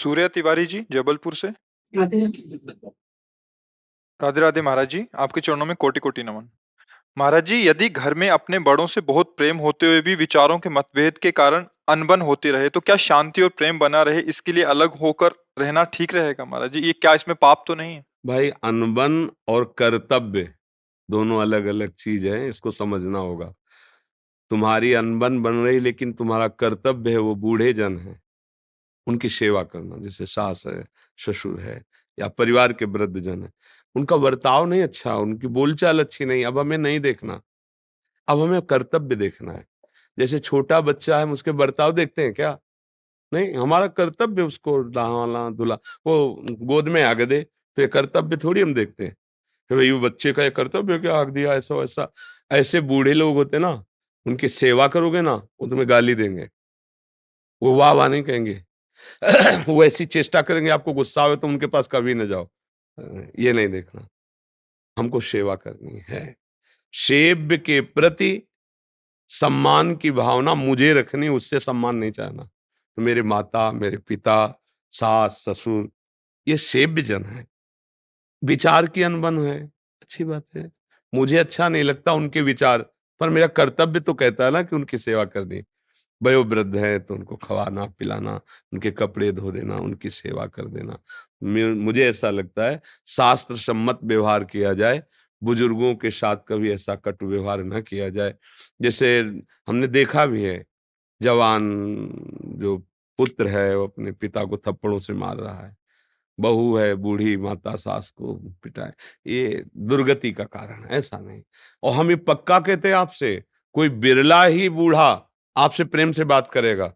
सूर्या तिवारी जी जबलपुर से। राधे राधे राधे महाराज जी, आपके चरणों में कोटि कोटि नमन। महाराज जी, यदि घर में अपने बड़ों से बहुत प्रेम होते हुए भी विचारों के मतभेद के कारण अनबन होती रहे तो क्या शांति और प्रेम बना रहे इसके लिए अलग होकर रहना ठीक रहेगा महाराज जी? ये क्या इसमें पाप तो नहीं है? भाई, अनबन और कर्तव्य दोनों अलग अलग चीज है, इसको समझना होगा। तुम्हारी अनबन बन रही, लेकिन तुम्हारा कर्तव्य है वो बूढ़े जन है उनकी सेवा करना, जैसे सास है, ससुर है, या परिवार के वृद्ध जन है। उनका बर्ताव नहीं अच्छा, उनकी बोलचाल अच्छी नहीं, अब हमें नहीं देखना, अब हमें कर्तव्य देखना है। जैसे छोटा बच्चा है, हम उसके बर्ताव देखते हैं क्या? नहीं, हमारा कर्तव्य उसको नहलाना धुला, वो गोद में आग दे तो ये कर्तव्य थोड़ी हम देखते हैं कि भाई वो बच्चे का ये कर्तव्य है कि आग दिया, ऐसा वैसा। ऐसे बूढ़े लोग होते ना, उनकी सेवा करोगे ना, वो तुम्हें गाली देंगे, वो वाह वाह नहीं कहेंगे। वो ऐसी चेष्टा करेंगे, आपको गुस्सा आवे तो उनके पास कभी न जाओ। ये नहीं देखना, हमको सेवा करनी है। सेव्य के प्रति सम्मान की भावना मुझे रखनी, उससे सम्मान नहीं चाहना। तो मेरे माता, मेरे पिता, सास, ससुर, ये सेव्य जन है। विचार की अनबन है, अच्छी बात है। मुझे अच्छा नहीं लगता उनके विचार, पर मेरा कर्तव्य तो कहता है ना कि उनकी सेवा करनी। वयोवृद्ध है तो उनको खवाना पिलाना, उनके कपड़े धो देना, उनकी सेवा कर देना। मुझे ऐसा लगता है शास्त्र सम्मत व्यवहार किया जाए, बुजुर्गों के साथ कभी ऐसा कटु व्यवहार न किया जाए। जैसे हमने देखा भी है, जवान जो पुत्र है वो अपने पिता को थप्पड़ों से मार रहा है, बहू है बूढ़ी माता सास को पिटाए, ये दुर्गति का कारण है, ऐसा नहीं। और हम ये पक्का कहते हैं आपसे, कोई बिरला ही बूढ़ा आपसे प्रेम से बात करेगा,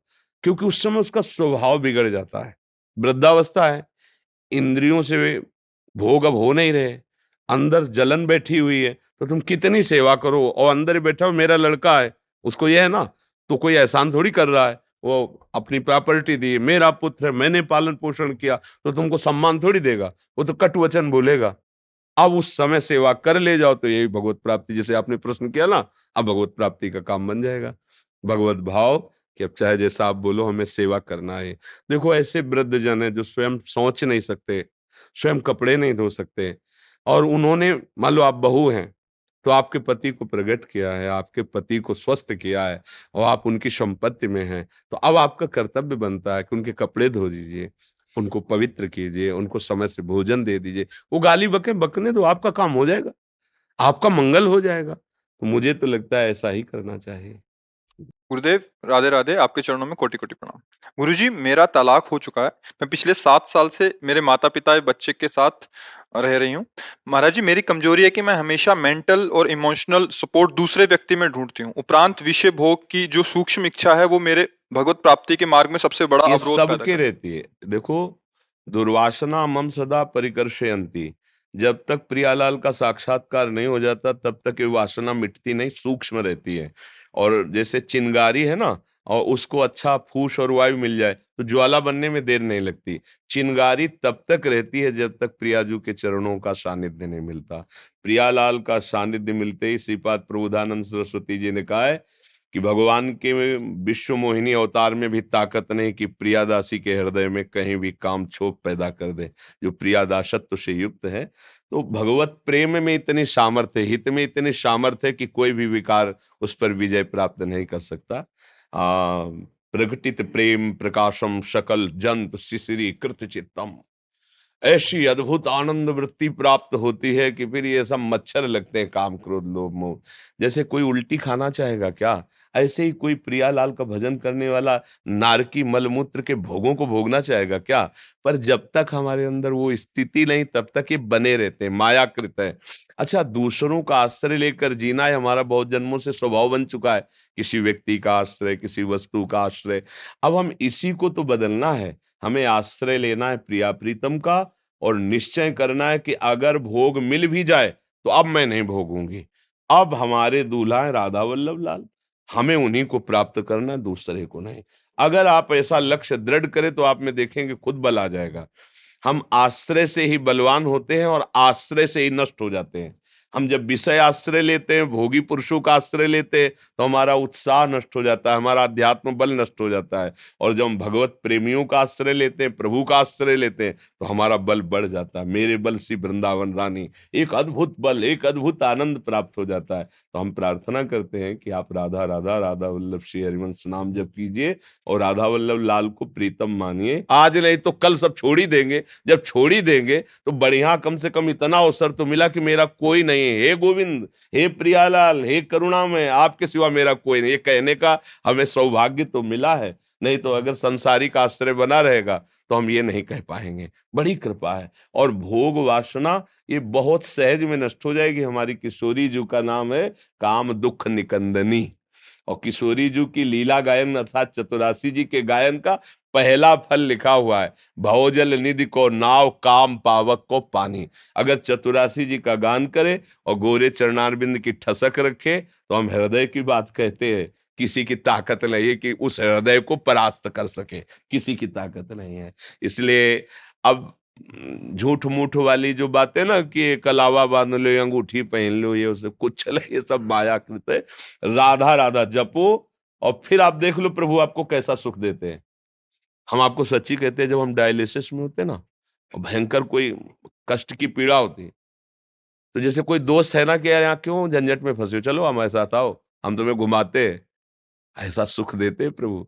क्योंकि उस समय उसका स्वभाव बिगड़ जाता है। वृद्धावस्था है, इंद्रियों से भोग अब हो नहीं रहे, अंदर जलन बैठी हुई है, तो तुम कितनी सेवा करो, और अंदर ही बैठा हो, मेरा लड़का है, उसको यह है ना, तो कोई एहसान थोड़ी कर रहा है, वो अपनी प्रॉपर्टी दी, मेरा पुत्र है, मैंने पालन पोषण किया, तो तुमको सम्मान थोड़ी देगा, वो तो कटु वचन बोलेगा। अब उस समय सेवा कर ले जाओ तो यही भगवत प्राप्ति, जैसे आपने प्रश्न किया ना, अब भगवत प्राप्ति का काम बन जाएगा। भगवत भाव कि अब चाहे जैसा आप बोलो, हमें सेवा करना है। देखो, ऐसे वृद्ध जन है जो स्वयं सोच नहीं सकते, स्वयं कपड़े नहीं धो सकते, और उन्होंने, मान लो आप बहू हैं, तो आपके पति को प्रकट किया है, आपके पति को स्वस्थ किया है, और आप उनकी संपत्ति में हैं, तो अब आपका कर्तव्य बनता है कि उनके कपड़े धो दीजिए, उनको पवित्र कीजिए, उनको समय से भोजन दे दीजिए। वो गाली बके, बकने दो, आपका काम हो जाएगा, आपका मंगल हो जाएगा। तो मुझे तो लगता है ऐसा ही करना चाहिए। गुरुदेव, राधे राधे, आपके चरणों में कोटि कोटि प्रणाम। गुरुजी, मेरा तलाक हो चुका है। मैं पिछले 7 साल से मेरे माता पिता या बच्चे के साथ रह रही हूँ। महाराज जी, मेरी कमजोरी है कि मैं हमेशा मेंटल और इमोशनल सपोर्ट दूसरे व्यक्ति में ढूंढती हूँ। उपरांत विषय भोग की जो सूक्ष्म इच्छा है वो मेरे भगवत प्राप्ति के मार्ग में सबसे बड़ा ये अवरोध पैदा सबके करती रहती है। देखो, दुर्वासना मम सदा परिकर्षयन्ति। जब तक प्रियालाल का साक्षात्कार नहीं हो जाता, तब तक ये वासना मिटती नहीं, सूक्ष्म रहती है। और जैसे चिंगारी है ना, और उसको अच्छा फूस और वायु मिल जाए तो ज्वाला बनने में देर नहीं लगती। चिंगारी तब तक रहती है जब तक प्रियाजू के चरणों का सानिध्य नहीं मिलता। प्रियालाल का सानिध्य मिलते ही श्रीपाद प्रबोधानंद सरस्वती जी ने कहा है कि भगवान के विश्व मोहिनी अवतार में भी ताकत नहीं कि प्रियादासी के हृदय में कहीं भी काम क्षोभ पैदा कर दे, जो प्रियादासत्व से युक्त है। तो भगवत प्रेम में इतनी सामर्थ्य, हित में इतनी सामर्थ्य है कि कोई भी विकार उस पर विजय प्राप्त नहीं कर सकता। प्रकटित प्रेम प्रकाशम सकल जंत शिशिरी कृत चित्तम। ऐसी अद्भुत आनंद वृत्ति प्राप्त होती है कि फिर ये सब मच्छर लगते हैं, काम क्रोध लोभ मोह। जैसे कोई उल्टी खाना चाहेगा क्या, ऐसे ही कोई प्रियालाल का भजन करने वाला नारकी मलमूत्र के भोगों को भोगना चाहेगा क्या? पर जब तक हमारे अंदर वो स्थिति नहीं, तब तक ये बने रहते हैं, मायाकृत है। अच्छा, दूसरों का आश्रय लेकर जीना है हमारा बहुत जन्मों से स्वभाव बन चुका है, किसी व्यक्ति का आश्रय, किसी वस्तु का आश्रय। अब हम इसी को तो बदलना है, हमें आश्रय लेना है प्रिया प्रीतम का, और निश्चय करना है कि अगर भोग मिल भी जाए तो अब मैं नहीं भोगूंगी। अब हमारे दूल्हा है राधा वल्लभ लाल, हमें उन्हीं को प्राप्त करना है, दूसरे को नहीं। अगर आप ऐसा लक्ष्य दृढ़ करें तो आप में देखेंगे खुद बल आ जाएगा। हम आश्रय से ही बलवान होते हैं और आश्रय से ही नष्ट हो जाते हैं। हम जब विषय आश्रय लेते हैं, भोगी पुरुषों का आश्रय लेते हैं, तो हमारा उत्साह नष्ट हो जाता है, हमारा अध्यात्म बल नष्ट हो जाता है। और जब हम भगवत प्रेमियों का आश्रय लेते हैं, प्रभु का आश्रय लेते हैं, तो हमारा बल बढ़ जाता है। मेरे बल सी वृंदावन रानी, एक अद्भुत बल, एक अद्भुत आनंद प्राप्त हो जाता है। तो हम प्रार्थना करते हैं कि आप राधा राधा राधा वल्लभ श्री हरिवंश नाम जप कीजिए और राधा वल्लभ लाल को प्रीतम मानिए। आज नहीं तो कल सब छोड़ ही देंगे। जब छोड़ ही देंगे तो बढ़िया, कम से कम इतना अवसर तो मिला कि मेरा कोई नहीं है, हे गोविंद, हे प्रियालाल, हे करुणामय, आपके सिवा मेरा कोई नहीं, ये कहने का हमें सौभाग्य तो मिला है। नहीं तो अगर संसारिक आश्रय बना रहेगा तो हम ये नहीं कह पाएंगे। बड़ी कृपा है। और भोग वासना ये बहुत सहज में नष्ट हो जाएगी। हमारी किशोरी जी का नाम है काम दुख निकंदनी, और किशोरी जी की लीला गायन अर्थात चतुरासी जी के गायन का पहला फल लिखा हुआ है, भवजल निधि को नाव, काम पावक को पानी। अगर चतुरासी जी का गान करे और गोरे चरणारविंद की ठसक रखे तो हम हृदय की बात कहते हैं। किसी की ताकत नहीं है कि उस हृदय को परास्त कर सके, किसी की ताकत नहीं है। इसलिए अब झूठ मूठ वाली जो बातें ना कि कलावा बांध लो, अंगूठी पहन लो, ये उसे कुछ नहीं, ये सब माया कृत है। राधा राधा जपो और फिर आप देख लो प्रभु आपको कैसा सुख देते हैं। हम आपको सच्ची कहते हैं, जब हम डायलिसिस में होते ना और भयंकर कोई कष्ट की पीड़ा होती है, तो जैसे कोई दोस्त है ना कि यार यहाँ क्यों झंझट में फंसे हो, चलो हमारे साथ आओ, हम तुम्हें घुमाते हैं। ऐसा सुख देते हैं प्रभु।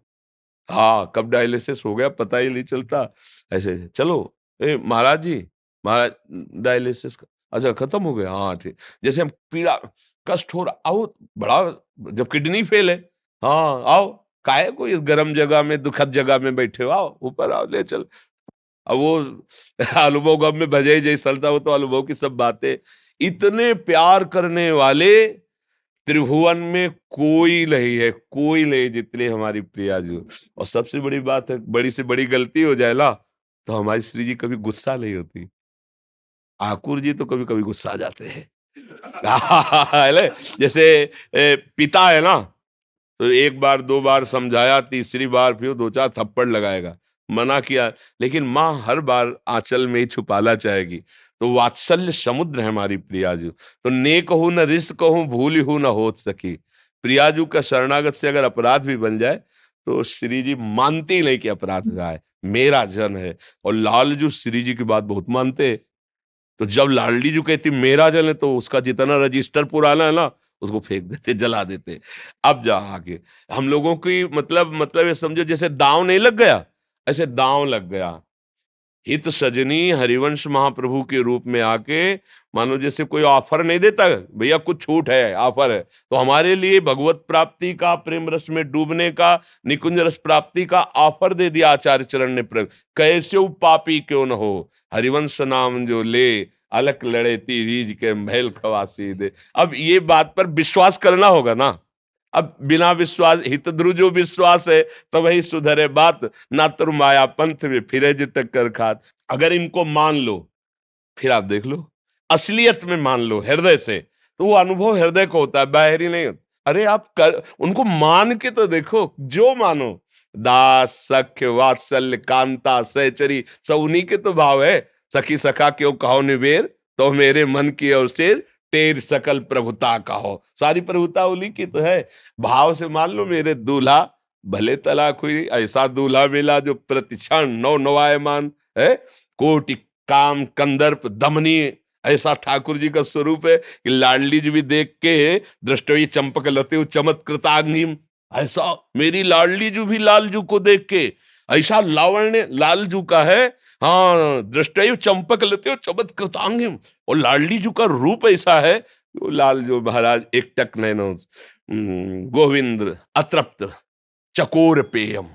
हाँ, कब डायलिसिस हो गया पता ही नहीं चलता। ऐसे चलो, ए महाराज जी, महाराज डायलिसिस अच्छा खत्म हो गया, हाँ ठीक। जैसे हम पीड़ा कष्ट हो रहा, आओ, बड़ा, जब किडनी फेल है, हाँ आओ, काहे को इस गर्म जगह में दुखद जगह में बैठे हो, आओ ऊपर आओ, ले चल। अब वो अनुभव गम में भजे जैसे चलता, वो तो अनुभव की सब बातें। इतने प्यार करने वाले त्रिभुवन में कोई नहीं है, कोई नहीं जितने हमारी प्रिया जी। और सबसे बड़ी बात है, बड़ी से बड़ी गलती हो जाए ना तो हमारी श्री जी कभी गुस्सा नहीं होती। ठाकुर जी तो कभी कभी गुस्सा आ जाते हैं। है ले? जैसे पिता है ना, तो एक बार दो बार समझाया, तीसरी बार फिर दो चार थप्पड़ लगाएगा, मना किया, लेकिन माँ हर बार आंचल में ही छुपाला चाहेगी। तो वात्सल्य समुद्र है हमारी प्रियाजू। तो नेक हो न रिस्क हो, भूली हो न होत सकी। प्रियाजू का शरणागत से अगर अपराध भी बन जाए तो श्री जी मानती नहीं कि अपराध हुआ है, मेरा जन है। और लालजू श्री जी की बात बहुत मानते। तो जब लाडली जी कहती मेरा जल है, तो उसका जितना रजिस्टर पुराना है ना उसको फेंक देते, जला देते। अब जा आगे हम लोगों की मतलब ये समझो जैसे दांव नहीं लग गया, ऐसे दांव लग गया। हित सजनी हरिवंश महाप्रभु के रूप में आके, मानो जैसे कोई ऑफर नहीं देता, भैया कुछ छूट है, ऑफर है, तो हमारे लिए भगवत प्राप्ति का, प्रेम रस में डूबने का, निकुंज रस प्राप्ति का ऑफर दे दिया आचार्य चरण ने। कैसे पापी क्यों न हो, हरिवंश नाम जो ले, अलक लड़ेती रीज के महल खवासी दे। अब ये बात पर विश्वास करना होगा ना। अब बिना विश्वास, हित ध्रुजो विश्वास है तब वही सुधरे बात, ना तुर माया पंथ में फिरे जो टक्कर खात। अगर इनको मान लो, फिर आप देख लो, असलियत में मान लो हृदय से, तो वो अनुभव हृदय को होता है, बाहरी नहीं होता। अरे आप कर, उनको मान के तो देखो, जो मानो, दास सख्य वात्सल्य कांता सहचरी, सब उन्हीं के तो भाव है। सखी सखा क्यों कहो निवेर, तो मेरे मन की ओर से तेर सकल प्रभुता कहो। सारी प्रभुता उन्हीं की तो है। भाव से मान लो, मेरे दूल्हा, भले तलाक हुई, ऐसा दूल्हा मिला जो प्रतिक्षण नौ नवायमान है, कोटि काम कंदर्प दमनीय, ऐसा ठाकुर जी का स्वरूप है कि लाडली जी भी देख के दृष्टि चंपक लते चमत्कृतांगिम। ऐसा मेरी लाडली जू भी लालजू को देख के ऐसा लावण्य लालजू का है। हाँ, दृष्टि चंपक लते हो चमत्कृतांगिम। और लाडली जू का रूप ऐसा है, वो लाल जो महाराज एक टक नैनो, गोविंद अतृप्त चकोर पेयम,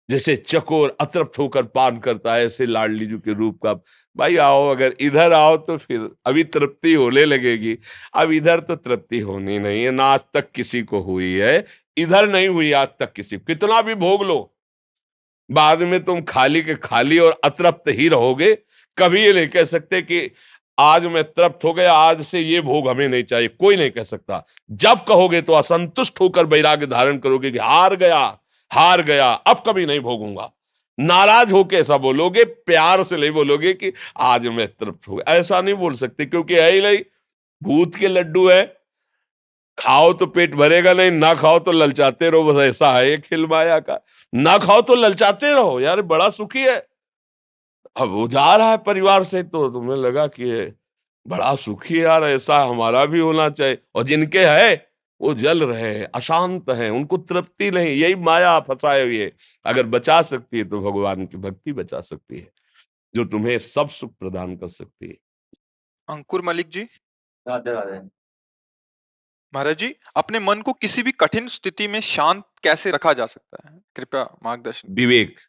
जैसे चकोर अतृप्त होकर पान करता है, ऐसे लाडली जी के रूप का। भाई आओ, अगर इधर आओ तो फिर अभी तृप्ति होने लगेगी। अब इधर तो तृप्ति होनी नहीं है ना, आज तक किसी को हुई है, इधर नहीं हुई आज तक किसी को। कितना भी भोग लो, बाद में तुम खाली के खाली और अतृप्त ही रहोगे। कभी ये नहीं कह सकते कि आज मैं तृप्त हो गया, आज से ये भोग हमें नहीं चाहिए, कोई नहीं कह सकता। जब कहोगे तो असंतुष्ट होकर वैराग्य धारण करोगे कि हार गया, हार गया, अब कभी नहीं भोगूंगा। नाराज होके ऐसा बोलोगे, प्यार से नहीं बोलोगे कि आज मैं तृप्त हो गया, ऐसा नहीं बोल सकते, क्योंकि है ही नहीं। भूत के लड्डू है, खाओ तो पेट भरेगा नहीं, ना खाओ तो ललचाते रहो, बस ऐसा है ये खेल माया का। ना खाओ तो ललचाते रहो, यार बड़ा सुखी है। अब वो जा रहा है परिवार से, तो तुम्हें लगा कि ये बड़ा सुखी है यार, ऐसा हमारा भी होना चाहिए। और जिनके है वो जल रहे हैं, अशांत हैं, उनको तृप्ति नहीं। यही माया फंसाए हुई है। अगर बचा सकती है तो भगवान की भक्ति बचा सकती है, जो तुम्हें सब सुख प्रदान कर सकती है। अंकुर मलिक जी, राधे राधे। महाराज जी, अपने मन को किसी भी कठिन स्थिति में शांत कैसे रखा जा सकता है? कृपया मार्गदर्शन। विवेक,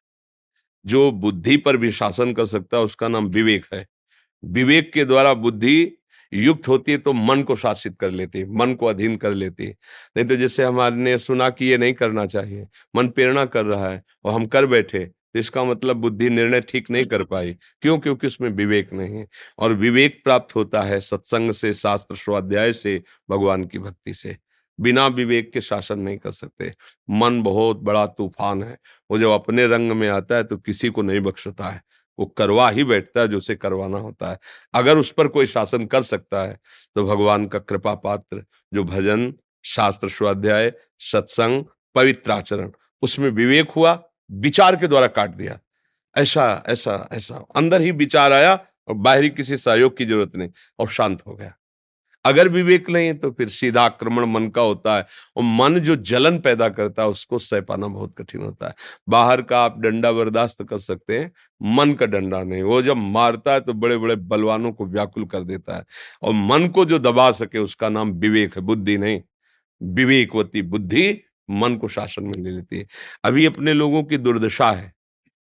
जो बुद्धि पर भी शासन कर सकता है उसका नाम विवेक है। विवेक के द्वारा बुद्धि युक्त होती है तो मन को शासित कर लेती है, मन को अधीन कर लेती है। नहीं तो जैसे हमने सुना कि ये नहीं करना चाहिए, मन प्रेरणा कर रहा है और हम कर बैठे, तो इसका मतलब बुद्धि निर्णय ठीक नहीं कर पाई। क्यों? क्योंकि उसमें विवेक नहीं है। और विवेक प्राप्त होता है सत्संग से, शास्त्र स्वाध्याय से, भगवान की भक्ति से। बिना विवेक के शासन नहीं कर सकते। मन बहुत बड़ा तूफान है, वो जब अपने रंग में आता है तो किसी को नहीं बख्शता है, वो करवा ही बैठता है जो उसे करवाना होता है। अगर उस पर कोई शासन कर सकता है तो भगवान का कृपा पात्र, जो भजन, शास्त्र स्वाध्याय, सत्संग, पवित्र आचरण, उसमें विवेक हुआ, विचार के द्वारा काट दिया। ऐसा ऐसा ऐसा अंदर ही विचार आया और बाहरी किसी सहयोग की जरूरत नहीं, और शांत हो गया। अगर विवेक नहीं है तो फिर सीधा आक्रमण मन का होता है, और मन जो जलन पैदा करता है उसको सह पाना बहुत कठिन होता है। बाहर का आप डंडा बर्दाश्त कर सकते हैं, मन का डंडा नहीं। वो जब मारता है तो बड़े बड़े बलवानों को व्याकुल कर देता है। और मन को जो दबा सके उसका नाम विवेक है, बुद्धि नहीं। विवेकवती बुद्धि मन को शासन में ले लेती है। अभी अपने लोगों की दुर्दशा है,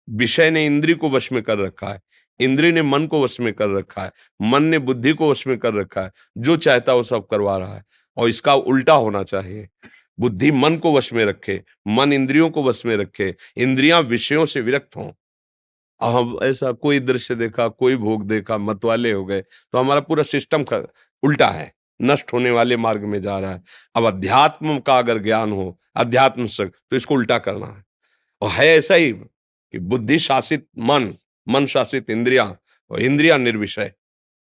विषय ने इंद्री को वश में कर रखा है, इंद्री ने मन को वश में कर रखा है, मन ने बुद्धि को वश में कर रखा है। जो चाहता है वो सब करवा रहा है, और इसका उल्टा होना चाहिए। बुद्धि मन को वश में रखे, मन इंद्रियों को वश में रखे, इंद्रियां विषयों से विरक्त हों। अब हम ऐसा कोई दृश्य देखा, कोई भोग देखा, मतवाले हो गए, तो हमारा पूरा सिस्टम का उल्टा है, नष्ट होने वाले मार्ग में जा रहा है। अब अध्यात्म का अगर ज्ञान हो, अध्यात्म से, तो इसको उल्टा करना है। और है ऐसा ही कि बुद्धि शासित मन, मन शासित इंद्रियां, और इंद्रियां निर्विषय,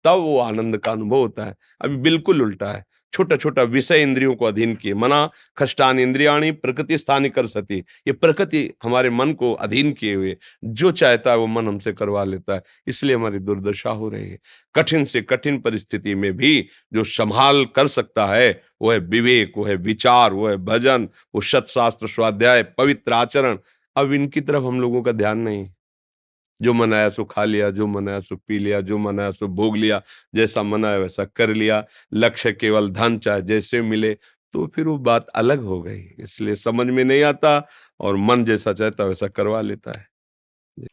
तब वो आनंद का अनुभव होता है। अभी बिल्कुल उल्टा है। छोटा छोटा विषय इंद्रियों को अधीन किए, मना खष्टान इंद्रियाणी प्रकृति स्थानी कर सती, ये प्रकृति हमारे मन को अधीन किए हुए, जो चाहता है वो मन हमसे करवा लेता है। इसलिए हमारी दुर्दशा हो रही है। कठिन से कठिन परिस्थिति में भी जो संभाल कर सकता है वो है विवेक, वो है विचार, वो है भजन, वो सत्शास्त्र स्वाध्याय, पवित्र आचरण। अब इनकी तरफ हम लोगों का ध्यान नहीं। जो मन आया सो खा लिया, जो मन आया सो पी लिया, जो मन आया सो भोग लिया, जैसा मन आया वैसा कर लिया। लक्ष्य केवल धन, चाहे जैसे मिले, तो फिर वो बात अलग हो गई। इसलिए समझ में नहीं आता, और मन जैसा चाहता वैसा करवा लेता है।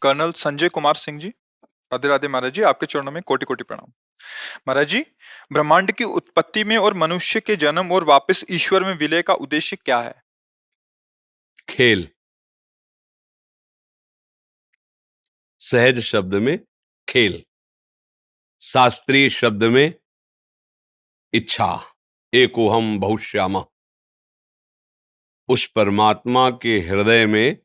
कर्नल संजय कुमार सिंह जी, राधे राधे महाराज जी, आपके चरणों में कोटि कोटि प्रणाम। महाराज जी, ब्रह्मांड की उत्पत्ति में और मनुष्य के जन्म और वापस ईश्वर में विलय का उद्देश्य क्या है? खेल, सहज शब्द में खेल, शास्त्रीय शब्द में इच्छा। एकोहम बहुश्यामा, उस परमात्मा के हृदय में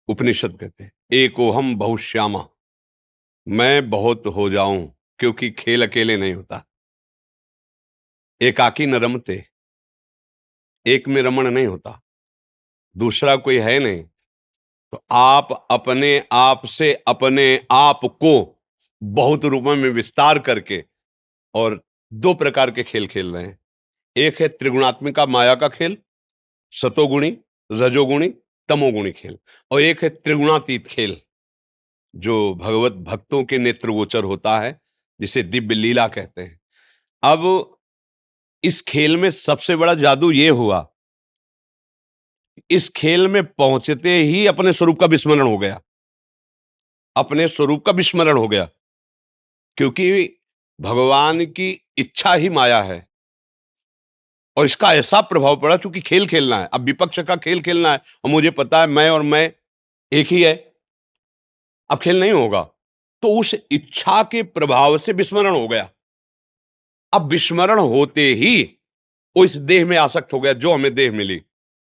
उपनिषद कहते हैं एकोहम बहुश्यामा, मैं बहुत हो जाऊं। क्योंकि खेल अकेले नहीं होता। एकाकी न रमते, एक में रमण नहीं होता, दूसरा कोई है नहीं। तो आप अपने आप से अपने आप को बहुत रूपों में विस्तार करके और दो प्रकार के खेल खेल रहे हैं। एक है त्रिगुणात्मिका माया का खेल, सतोगुणी, रजोगुणी, तमोगुणी खेल। और एक है त्रिगुणातीत खेल, जो भगवत भक्तों के नेत्रगोचर होता है, जिसे दिव्य लीला कहते हैं। अब इस खेल में सबसे बड़ा जादू ये हुआ, इस खेल में पहुंचते ही अपने स्वरूप का विस्मरण हो गया। अपने स्वरूप का विस्मरण हो गया, क्योंकि भगवान की इच्छा ही माया है। और इसका ऐसा प्रभाव पड़ा, क्योंकि खेल खेलना है, अब विपक्ष का खेल खेलना है, और मुझे पता है मैं और मैं एक ही है, अब खेल नहीं होगा। तो उस इच्छा के प्रभाव से विस्मरण हो गया। अब विस्मरण होते ही वो इस देह में आसक्त हो गया, जो हमें देह मिली,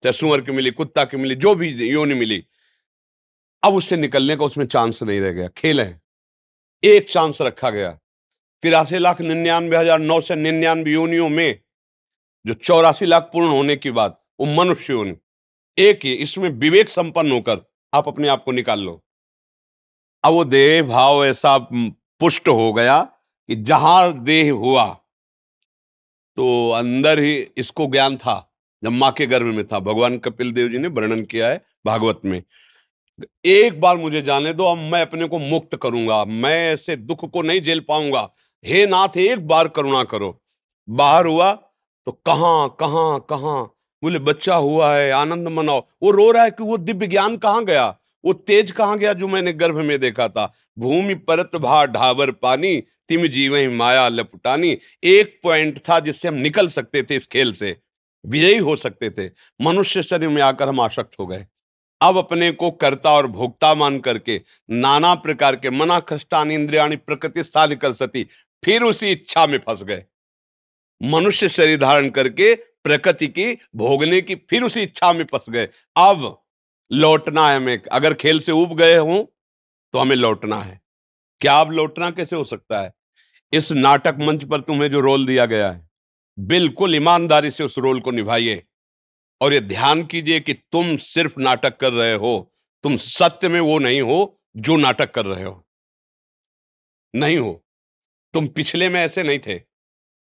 चाहे सुअर की मिली, कुत्ता की मिली, जो भी योनि मिली। अब उससे निकलने का उसमें चांस नहीं रह गया। खेल है, एक चांस रखा गया, 83,99,999 योनियों में जो 84 लाख पूर्ण होने की बाद वो मनुष्य योनि एक ही, इसमें विवेक संपन्न होकर आप अपने आप को निकाल लो। अब वो देह भाव ऐसा पुष्ट हो गया कि जहां देह हुआ तो अंदर ही इसको ज्ञान था जब मां के गर्भ में था। भगवान कपिल देव जी ने वर्णन किया है भागवत में, एक बार मुझे जाने दो, अब मैं अपने को मुक्त करूंगा, मैं ऐसे दुख को नहीं झेल पाऊंगा, हे नाथ एक बार करुणा करो। बाहर हुआ तो कहां कहां कहां बोले बच्चा हुआ है, आनंद मनाओ। वो रो रहा है कि वो दिव्य ज्ञान कहां गया, वो तेज कहां गया जो मैंने गर्भ में देखा था। भूमि परत भा ढाबर पानी, तिम जीव माया लपटानी। एक पॉइंट था जिससे हम निकल सकते थे, इस खेल से विजयी हो सकते थे। मनुष्य शरीर में आकर हम आसक्त हो गए। अब अपने को कर्ता और भोक्ता मान करके नाना प्रकार के मना कष्टान इंद्रियाणी प्रकृति स्थान कर सती, फिर उसी इच्छा में फंस गए। मनुष्य शरीर धारण करके प्रकृति की भोगने की फिर उसी इच्छा में फंस गए। अब लौटना है हमें, अगर खेल से उब गए हों तो हमें लौटना है। क्या अब लौटना कैसे हो सकता है? इस नाटक मंच पर तुम्हें जो रोल दिया गया है, बिल्कुल ईमानदारी से उस रोल को निभाइए और ये ध्यान कीजिए कि तुम सिर्फ नाटक कर रहे हो, तुम सत्य में वो नहीं हो जो नाटक कर रहे हो, नहीं हो। तुम पिछले में ऐसे नहीं थे,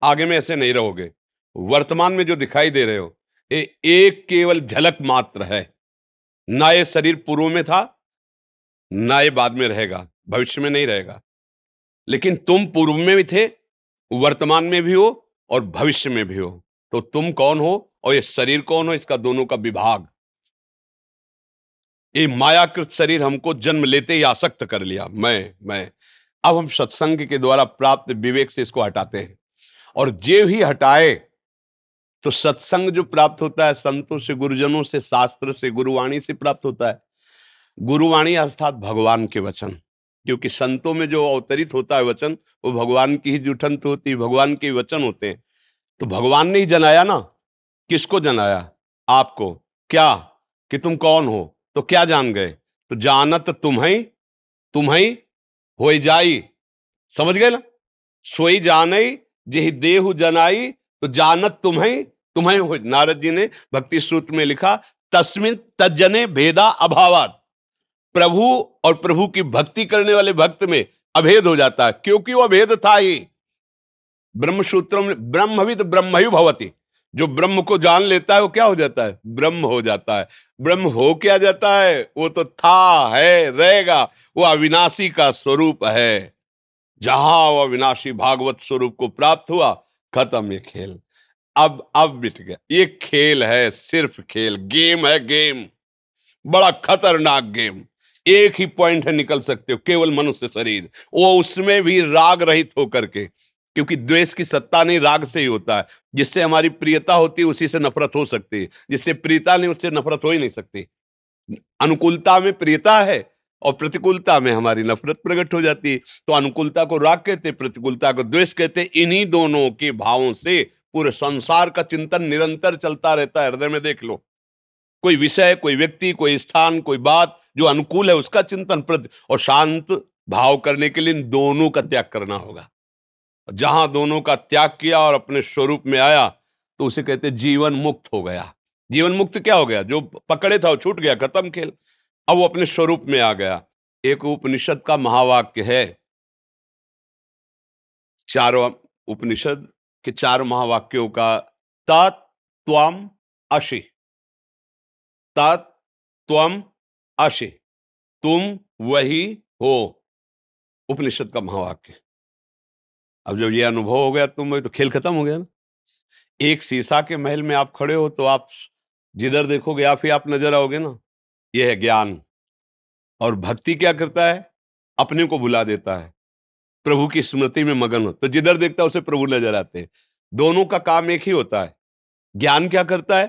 आगे में ऐसे नहीं रहोगे। वर्तमान में जो दिखाई दे रहे हो ये एक केवल झलक मात्र है। ना ये शरीर पूर्व में था, ना ये बाद में रहेगा, भविष्य में नहीं रहेगा। लेकिन तुम पूर्व में भी थे, वर्तमान में भी हो और भविष्य में भी हो। तो तुम कौन हो और ये शरीर कौन हो, इसका दोनों का विभाग। ये मायाकृत शरीर हमको जन्म लेते ही आसक्त कर लिया, मैं। अब हम सत्संग के द्वारा प्राप्त विवेक से इसको हटाते हैं, और जे ही हटाए तो सत्संग जो प्राप्त होता है संतों से, गुरुजनों से, शास्त्र से, गुरुवाणी से प्राप्त होता है। गुरुवाणी अर्थात भगवान के वचन, क्योंकि संतों में जो अवतरित होता है वचन वो भगवान की ही जुठंत होती है, भगवान के वचन होते हैं। तो भगवान ने ही जनाया ना। किसको जनाया? आपको। क्या? कि तुम कौन हो। तो क्या जान गए? तो जानत तुम्हें हो जाई। समझ गए ना? सोई जानई जेहि देहु जनाई, तो जानत तुम्हें हो। नारद जी ने भक्ति सूत्र में लिखा, तस्मिन तज्जने भेदा अभावात। प्रभु और प्रभु की भक्ति करने वाले भक्त में अभेद हो जाता है, क्योंकि वो अभेद था ही। ब्रह्म सूत्रों में ब्रह्मविद ब्रह्मयु भवति, जो ब्रह्म को जान लेता है वो क्या हो जाता है? ब्रह्म हो जाता है। ब्रह्म हो क्या जाता है? वो तो था, है, रहेगा। वो अविनाशी का स्वरूप है। जहां वो अविनाशी भागवत स्वरूप को प्राप्त हुआ, खत्म ये खेल। अब मिट गया। ये खेल है, सिर्फ खेल, गेम है, गेम, बड़ा खतरनाक गेम। एक ही पॉइंट है, निकल सकते हो, केवल मनुष्य शरीर, वो उसमें भी राग रहित होकर के, क्योंकि द्वेष की सत्ता नहीं, राग से ही होता है। जिससे हमारी प्रियता होती है उसी से नफरत हो सकती है, जिससे प्रियता नहीं उससे नफरत हो ही नहीं सकती। अनुकूलता में प्रियता है और प्रतिकूलता में हमारी नफरत प्रकट हो जाती है। तो अनुकूलता को राग कहते, प्रतिकूलता को द्वेष कहते। इन्हीं दोनों के भावों से पूरे संसार का चिंतन निरंतर चलता रहता है। हृदय में देख लो, कोई विषय, कोई व्यक्ति, कोई स्थान, कोई बात जो अनुकूल है उसका चिंतन और शांत भाव करने के लिए इन दोनों का त्याग करना होगा। जहां दोनों का त्याग किया और अपने स्वरूप में आया तो उसे कहते जीवन मुक्त हो गया। जीवन मुक्त क्या हो गया? जो पकड़े था वो छूट गया, खत्म खेल। अब वो अपने स्वरूप में आ गया। एक उपनिषद का महावाक्य है, चारों उपनिषद के चार महावाक्यों का, तत्त्वम् असि, तत्त्वम् असि, तुम वही हो। उपनिषद का महावाक्य। अब जब ये अनुभव हो गया तुम वही, तो खेल खत्म हो गया ना। एक शीशा के महल में आप खड़े हो तो आप जिधर देखोगे आप ही आप नजर आओगे ना। यह है ज्ञान। और भक्ति क्या करता है? अपने को भुला देता है, प्रभु की स्मृति में मगन हो, तो जिधर देखता है उसे प्रभु नजर आते हैं। दोनों का काम एक ही होता है। ज्ञान क्या करता है?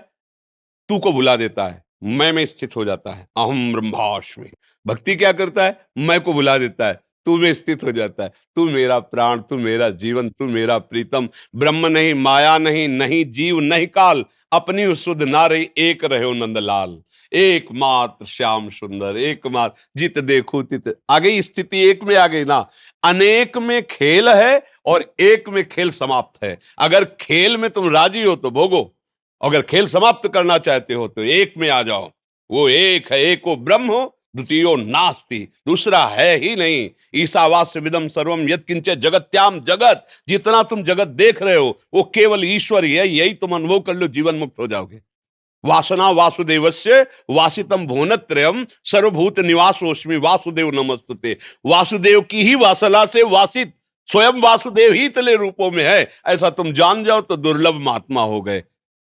तू को भुला देता है, मैं में स्थित हो जाता है, अहम ब्रह्मास्मि। भक्ति क्या करता है? मैं को भुला देता है, तू में स्थित हो जाता है। तू मेरा प्राण, तू मेरा जीवन, तू मेरा प्रीतम। ब्रह्म नहीं, माया नहीं, नहीं जीव नहीं काल, अपनी शुद्ध ना रही, एक रहे नंदलाल। एकमात्र श्याम सुंदर, एकमात्र जित देखो तित। आ गई स्थिति, एक में आ गई ना। अनेक में खेल है और एक में खेल समाप्त है। अगर खेल में तुम राजी हो तो भोगो, अगर खेल समाप्त करना चाहते हो तो एक में आ जाओ। वो एक है, एको ब्रह्म द्वितीयो नास्ति, दूसरा है ही नहीं। ईशावास्यविदं सर्वम यत्किंचित् जगत्याम जगत, जितना तुम जगत देख रहे हो वो केवल ईश्वर ही है। यही तुम अनुभव कर लो, जीवन मुक्त हो जाओगे। वासना वासुदेवस्य वासितम भुवनत्रयम सर्वभूत निवासोस्मि वासुदेव नमस्तुते। वासुदेव की ही वासना से वासित स्वयं वासुदेव ही तले रूपों में है, ऐसा तुम जान जाओ तो दुर्लभ महात्मा हो गए।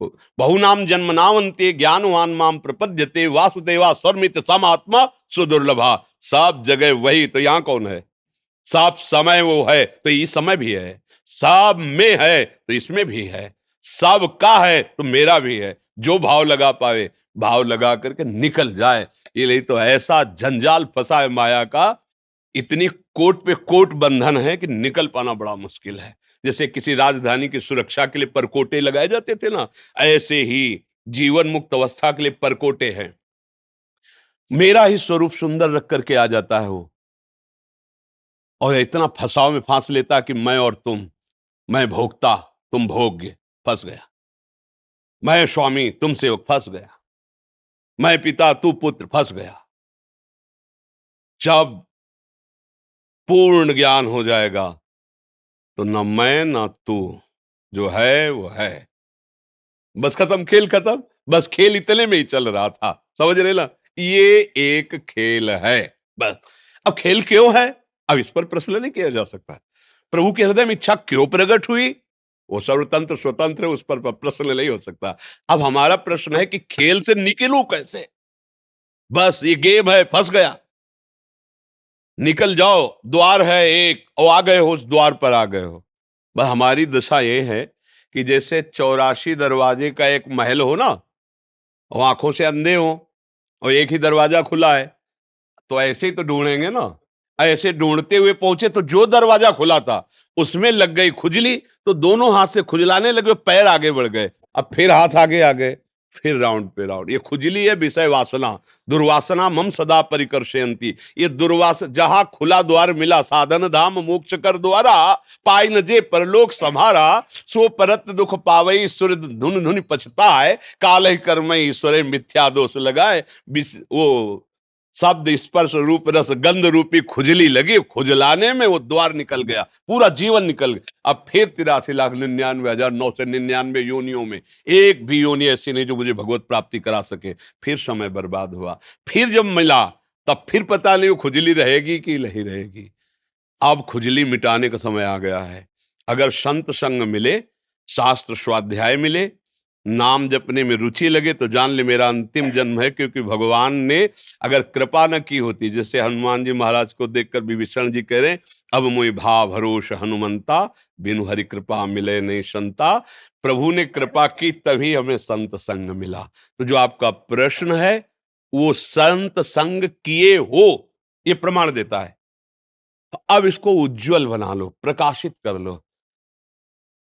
बहुनाम जन्मनावंते ज्ञानवान माम प्रपद्यते वासुदेवा सर्वमित समात्मा सुदुर्लभा। सब जगह वही, तो यहां कौन है? सब समय वो है तो इस समय भी है, सब में है तो इसमें भी है, सब का है तो मेरा भी है। जो भाव लगा पावे भाव लगा करके निकल जाए। ये नहीं तो ऐसा जंजाल फंसा है माया का, इतनी कोट पे कोट बंधन है कि निकल पाना बड़ा मुश्किल है। जैसे किसी राजधानी की सुरक्षा के लिए परकोटे लगाए जाते थे ना, ऐसे ही जीवन मुक्त अवस्था के लिए परकोटे हैं। मेरा ही स्वरूप सुंदर रख करके आ जाता है वो, और इतना फंसाव में फांस लेता कि मैं और तुम, मैं भोक्ता तुम भोग्य, फंस गया। मैं स्वामी तुम सेवक, फंस गया। मैं पिता तू पुत्र, फंस गया। जब पूर्ण ज्ञान हो जाएगा तो न मैं न तू, जो है वो है। बस खत्म, खेल खत्म। बस खेल इतने में ही चल रहा था, समझ रहे ना? ये एक खेल है बस। अब खेल क्यों है, अब इस पर प्रश्न नहीं किया जा सकता। प्रभु के हृदय में इच्छा क्यों प्रकट हुई, वो सर्वतंत्र स्वतंत्र है, उस पर प्रश्न नहीं हो सकता। अब हमारा प्रश्न है कि खेल से निकलूं कैसे। बस ये गेम है, फंस गया, निकल जाओ। द्वार है एक और आ गए हो, उस द्वार पर आ गए हो। बस हमारी दशा ये है कि जैसे 84 दरवाजे का एक महल हो ना, और आंखों से अंधे हो और एक ही दरवाजा खुला है, तो ऐसे ही तो ढूंढेंगे ना। ऐसे ढूंढते हुए पहुंचे तो जो दरवाजा खुला था उसमें लग गई खुजली, तो दोनों हाथ से खुजलाने लगे, पैर आगे बढ़ गए। अब फिर हाथ आगे आ गए, फिर राउंड पे राउंड। ये खुजली है विषय वासना, दुर्वासना मम सदा परिकर्षयंती। ये दुर्वास, जहां खुला द्वार मिला साधन धाम मोक्ष कर द्वारा, पाई न जे परलोक सम्हारा, सो परत दुख पावई ईश्वर धुन धुन पछताए, काल कर्म ईश्वर मिथ्या दोष लगाए। वो शब्द स्पर्श रूप रस गंध रूपी खुजली लगी, खुजलाने में वो द्वार निकल गया, पूरा जीवन निकल गया। अब फिर 83,99,999 योनियों में एक भी योनि ऐसी नहीं जो मुझे भगवत प्राप्ति करा सके। फिर समय बर्बाद हुआ। फिर जब मिला तब फिर पता नहीं वो खुजली रहेगी कि नहीं रहेगी। अब खुजली मिटाने का समय आ गया है। अगर संत संग मिले, शास्त्र स्वाध्याय मिले, नाम जपने में रुचि लगे तो जान ले मेरा अंतिम जन्म है। क्योंकि भगवान ने अगर कृपा न की होती, जैसे हनुमान जी महाराज को देखकर विभीषण जी कह रहे, अब मुझे भाव भरोस हनुमंता, बिनु हरि कृपा मिले नहीं संता। प्रभु ने कृपा की तभी हमें संत संग मिला। तो जो आपका प्रश्न है वो संत संग किए हो, ये प्रमाण देता है। तो अब इसको उज्जवल बना लो, प्रकाशित कर लो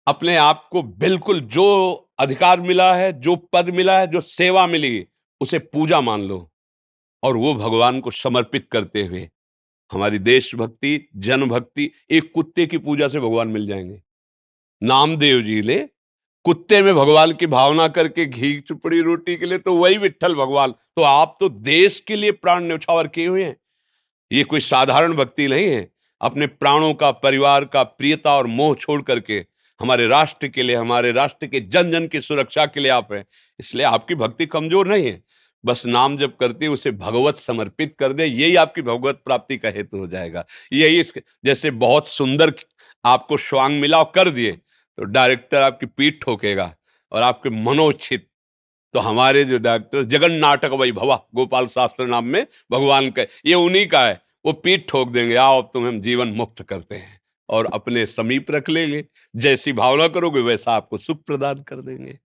अपने आप को। बिल्कुल जो अधिकार मिला है, जो पद मिला है, जो सेवा मिली, उसे पूजा मान लो, और वो भगवान को समर्पित करते हुए हमारी देशभक्ति, जन भक्ति, एक कुत्ते की पूजा से भगवान मिल जाएंगे। नामदेव जी ले कुत्ते में भगवान की भावना करके घी चुपड़ी रोटी के लिए, तो वही विट्ठल भगवान। तो आप तो देश के लिए प्राण न्यौछावर किए हुए हैं। ये कोई साधारण भक्ति नहीं है। अपने प्राणों का, परिवार का, प्रियता और मोह छोड़ करके हमारे राष्ट्र के लिए, हमारे राष्ट्र के जन जन की सुरक्षा के लिए आप हैं। इसलिए आपकी भक्ति कमजोर नहीं है। बस नाम जब करते उसे भगवत समर्पित कर दे, यही आपकी भगवत प्राप्ति का हेतु हो जाएगा। यही इस, जैसे बहुत सुंदर आपको स्वांग मिला और कर दिए तो डायरेक्टर आपकी पीठ ठोकेगा और आपके मनोचित। तो हमारे जो डॉक्टर जगन नाटक वैभवा गोपाल शास्त्र नाम में भगवान का, ये उन्हीं का है। वो पीठ ठोक देंगे, आओ अब तुम्हें हम जीवन मुक्त करते हैं, और अपने समीप रख लेंगे। जैसी भावना करोगे वैसा आपको सुख प्रदान कर देंगे।